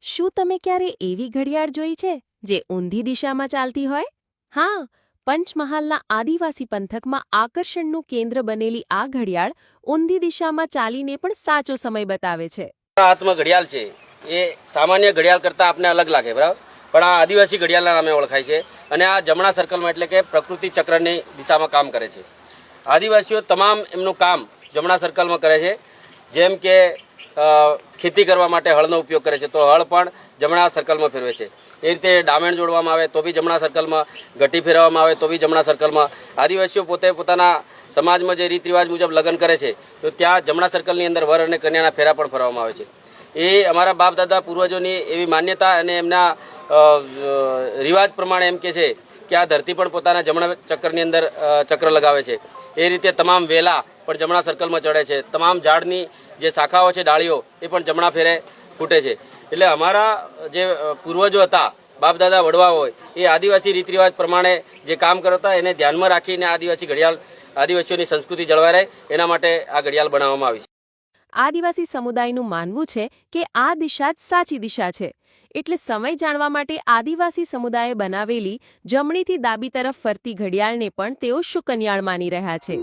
શું તમે ક્યારે એવી ઘડિયાળ જોઈ છે જે ઊંધી દિશામાં ચાલતી હોય? હા, પંચમહાલના આદિવાસી પંથકમાં આકર્ષણનું કેન્દ્ર બનેલી આ ઘડિયાળ ઊંધી દિશામાં ચાલીને પણ સાચો સમય બતાવે છે. હાથમાં ઘડિયાળ છે એ સામાન્ય ઘડિયાળ કરતાં આપને અલગ લાગે, બરાબર, પણ આ આદિવાસી ઘડિયાળના નામે ઓળખાય છે અને આ જમણા સર્કલમાં એટલે કે પ્રકૃતિ ચક્રની દિશામાં કામ કરે છે. આદિવાસીઓ તમામ એમનું કામ જમણા સર્કલમાં કરે છે. જેમ કે ખેતી કરવા માટે હળનો ઉપયોગ કરે છે તો હળ પણ જમણા સર્કલમાં ફેરવે છે. એ રીતે ડામણ જોડવામાં આવે તો બી જમણા સર્કલમાં, ઘટી ફેરવવામાં આવે તો બી જમણા સર્કલમાં. આદિવાસીઓ પોતે પોતાના સમાજમાં જે રીત રિવાજ મુજબ લગ્ન કરે છે તો ત્યાં જમણા સર્કલની અંદર વર અને કન્યાના ફેરા પણ ફરવામાં આવે છે. એ અમારા બાપ દાદા પૂર્વજોની એવી માન્યતા અને એમના રિવાજ પ્રમાણે એમ કે છે કે આ ધરતી પણ પોતાના જમણા ચક્રની અંદર ચક્ર લગાવે છે. એ રીતે તમામ વેલા પણ જમણા સર્કલમાં ચડે છે. તમામ ઝાડની જે શાખાઓ છે, ડાળીઓ, એ પણ જમણા ફેરે ફૂટે છે. એટલે અમારા જે પૂર્વજો હતા, બાપ દાદા વડવા હોય, એ આદિવાસી રીત રિવાજ પ્રમાણે જે કામ કરતા એને ધ્યાનમાં રાખીને આદિવાસીઓની સંસ્કૃતિ જળવાઈ રહે એના માટે આ ઘડિયાળ બનાવવામાં આવી છે. આદિવાસી સમુદાયનું માનવું છે કે આ દિશા જ સાચી દિશા છે. એટલે સમય જાણવા માટે આદિવાસી સમુદાયે બનાવેલી જમણીથી ડાબી તરફ ફરતી ઘડિયાળને પણ તેઓ શુકનિયાળ માની રહ્યા છે.